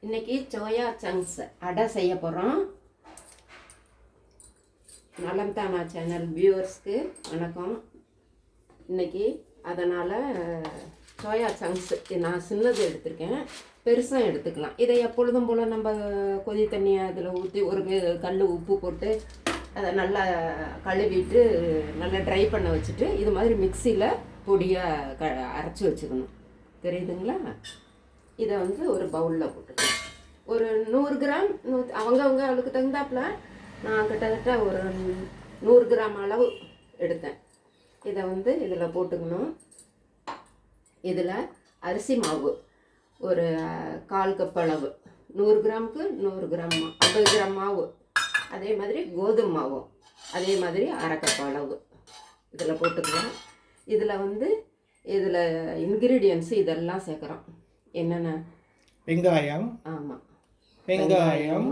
இன்னைக்கு soya chunks அடை செய்ய போகிறோம். நலம் தானா சேனல் வியூவர்ஸ்க்கு வணக்கம். இன்னைக்கு அதனால் சோயா சங்க்ஸ் நான் சின்னது எடுத்திருக்கேன், பெருசாக எடுத்துக்கலாம். இதை எப்பொழுதும் போல் நம்ம கொதி தண்ணியை அதில் ஊற்றி ஒரு கல் உப்பு போட்டு அதை நல்லா கழுவிட்டு நல்லா ட்ரை பண்ண வச்சுட்டு இது மாதிரி மிக்சியில் பொடியாக அரைச்சி வச்சுக்கணும். தெரியுதுங்களா? இதை ஒரு பவுலில் போட்டுக்கலாம். ஒரு 100 கிராம் அவங்கவுங்க அவளுக்கு தகுந்தாப்புல நான் கிட்டத்தட்ட ஒரு 100 கிராம் அளவு எடுத்தேன். இதை இதில் போட்டுக்கணும். இதில் அரிசி மாவு ஒரு 1/4 கப் அளவு, 100 கிராமுக்கு 100 கிராம் 50 கிராம் மாவு. அதே மாதிரி கோதுமை மாவும் அதே மாதிரி 1/2 கப் அளவு இதில் போட்டுக்கலாம். இதில் இன்க்ரீடியன்ஸு இதெல்லாம் சேர்க்குறோம். என்னென்ன? வெங்காயம், ஆமாம், வெங்காயம்,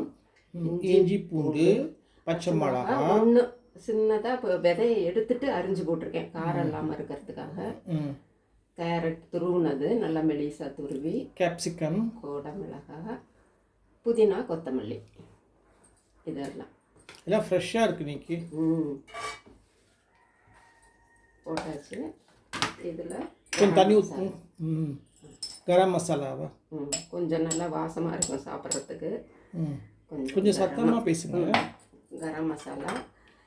இஞ்சி பூண்டு, பச்சை மிளகாய் ஒன்று சின்னதாக இப்போ விதையை எடுத்துட்டு அரிஞ்சு போட்டிருக்கேன் காரம் இல்லாமல் இருக்கிறதுக்காக. கேரட் துருவுனது நல்லா மெலிசாக துருவி, கேப்சிகம், கோடை மிளகாய், புதினா, கொத்தமல்லி, இதெல்லாம் எல்லாம் ஃப்ரெஷ்ஷாக இருக்குது இன்னைக்கு. போட்டாச்சு. இதில் கொஞ்சம் தண்ணி ஊற்றும். கரம் மசாலாவா கொஞ்சம் நல்லா வாசமாக இருக்கும் சாப்பிட்றதுக்கு. கொஞ்சம் சத்தமாக பேசுங்க. கரம் மசாலா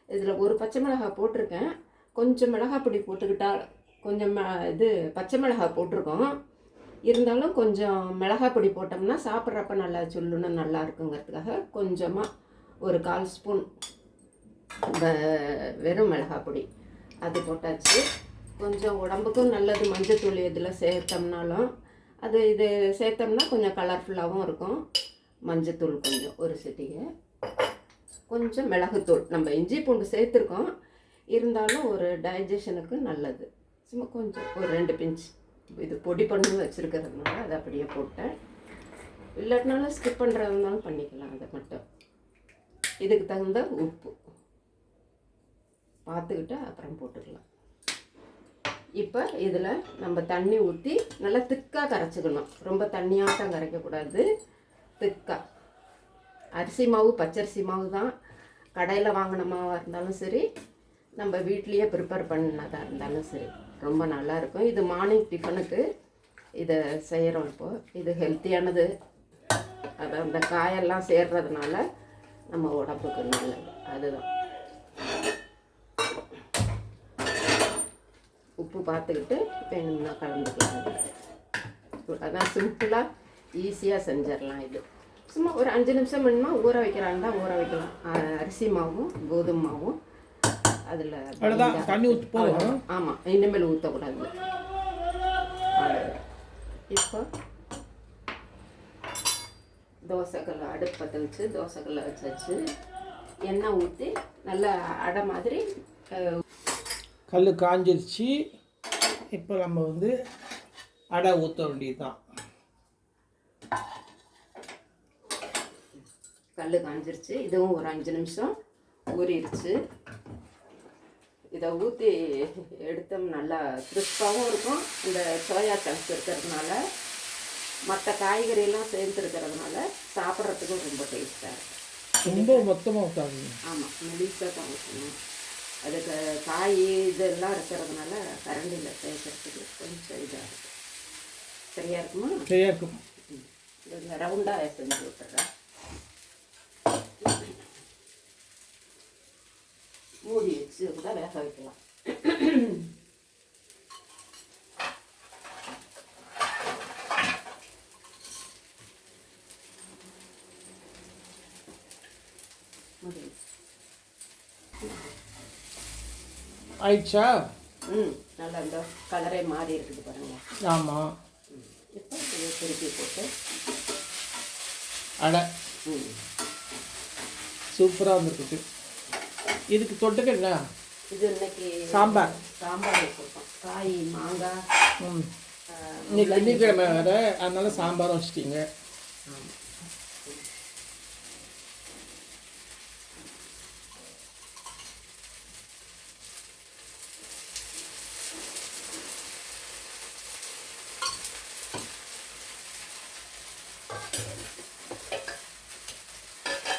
இதில் ஒரு பச்சை மிளகாய் போட்டிருக்கேன். கொஞ்சம் மிளகாய் பொடி போட்டுக்கிட்டால் கொஞ்சம் இது பச்சை மிளகாய் போட்டிருக்கோம். இருந்தாலும் கொஞ்சம் மிளகாய் பொடி போட்டோம்னா சாப்பிட்றப்ப நல்லா சொல்லுன்னு நல்லா இருக்குங்கிறதுக்காக கொஞ்சமாக ஒரு 1/4 ஸ்பூன் வெறும் மிளகாய் பொடி அது போட்டாச்சு. கொஞ்சம் உடம்புக்கும் நல்லது மஞ்சத்தூள் இதில் சேர்த்தோம்னாலும் இது சேர்த்தோம்னா கொஞ்சம் கலர்ஃபுல்லாகவும் இருக்கும். மஞ்சத்தூள் கொஞ்சம் ஒரு சிட்டிகை, கொஞ்சம் மிளகுத்தூள். நம்ம இஞ்சி பூண்டு சேர்த்துருக்கோம், இருந்தாலும் ஒரு டைஜஷனுக்கு நல்லது. சும்மா கொஞ்சம் ஒரு 2 பிஞ்ச் இது பொடி பண்ணி வச்சுருக்கிறதுனால அதை அப்படியே போட்டேன். இல்லாட்டினாலும் ஸ்கிப் பண்ணுறதுனாலும் பண்ணிக்கலாம். அதை மட்டும் இதுக்கு தகுந்த உப்பு பார்த்துக்கிட்டு அப்புறம் போட்டுக்கலாம். இப்போ இதில் நம்ம தண்ணி ஊற்றி நல்லா திக்காக கரைச்சிக்கணும். ரொம்ப தண்ணியாட்டம் கரைக்கக்கூடாது, திக்காக. அரிசி மாவு பச்சரிசி மாவு தான். கடையில் வாங்கின மாவாக இருந்தாலும் சரி, நம்ம வீட்லேயே ப்ரிப்பேர் பண்ணதாக இருந்தாலும் சரி, ரொம்ப நல்லாயிருக்கும். இது மார்னிங் டிஃபனுக்கு இதை செய்கிறோம். இப்போது இது ஹெல்த்தியானது. அது அந்த காயெல்லாம் சேர்றதுனால நம்ம உடம்புக்கு நல்லது. அதுதான். உப்பு பார்த்துக்கிட்டு வேணும்னா கலந்துக்கலாம். அதான் சிம்பிளாக ஈஸியாக செஞ்சிடலாம். இது சும்மா ஒரு 5 நிமிஷம் வேணுமா ஊற வைக்கிறாங்க தான் ஊற வைக்கலாம். அரிசி மாவும் கோதுமை மாவும் அதில் தண்ணி ஊற்றி போகும். ஆமாம், இனிமேல் ஊற்றக்கூடாது. இப்போ தோசைக்கல்லை அடுப்பத்தை வச்சு தோசைக்கல்லை வச்சாச்சு. எண்ணெய் ஊற்றி நல்லா அடை மாதிரி கல் காஞ்சிருச்சு. இப்போ நம்ம அடை ஊற்ற வேண்டியது தான். கல் காஞ்சிருச்சு. இதுவும் ஒரு 5 நிமிஷம் ஊறிடுச்சு. இதை ஊற்றி எடுத்தோம் நல்லா கிறிஸ்பாகவும் இருக்கும். இந்த சோயா சங்க்ஸ் இருக்கிறதுனால மற்ற காய்கறியெல்லாம் சேர்த்துருக்கிறதுனால சாப்பிட்றதுக்கும் ரொம்ப டேஸ்ட்டாக இருக்கும். ரொம்ப மொத்தமாக ஊற்றாது. ஆமாம், மெலிசாக தான் ஊற்றணும். அதுக்கு காய் இதெல்லாம் இருக்கிறதுனால கரண்டியில் சேர்க்கறதுக்கு கொஞ்சம் இதாக இருக்கும். சரியாக இருக்குமா? சரியாக இருக்கும். இந்த ரவுண்டாக செஞ்சு விட்டுறேன். மூடி வச்சு கூட வேக வைக்கலாம். ஆயிடுச்சா? நல்லா இந்த கலரே மாறி இருக்குது பாருங்க. ஆமாம். இப்போ திருப்பி போட்டு அடை சூப்பராக வந்துருக்கு. இதுக்கு தொட்டுக்க என்ன? இது இன்னைக்கு சாம்பார் வச்சுருக்கோம். காய், மாங்காய். இன்னைக்கு வெள்ளிக்கிழமை வேறு, அதனால சாம்பார் வச்சுட்டீங்க.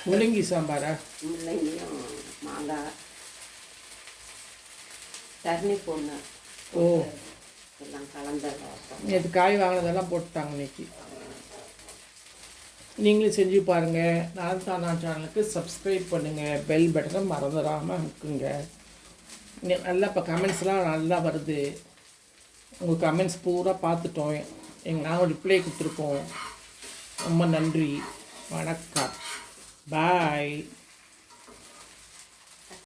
முள்ளங்கி சாம்பாரா? முள்ளங்கியும் மாங்காய் டர்னிப் ஒன்று ஓ, எல்லாம் கலந்த ரசம். நேற்று காய் வாங்கினதெல்லாம் போட்டுட்டாங்க இன்னைக்கு. நீங்களும் செஞ்சு பாருங்கள். நான் தானா சேனலுக்கு சப்ஸ்கிரைப் பண்ணுங்கள், பெல் பட்டனை மறந்துடாமல் இருக்குங்க. நல்லா இப்போ கமெண்ட்ஸ்லாம் நல்லா வருது. உங்கள் கமெண்ட்ஸ் பூரா பார்த்துட்டோம். நாங்கள் ரிப்ளை கொடுத்துருக்கோம். ரொம்ப நன்றி. வணக்கம். பாய்.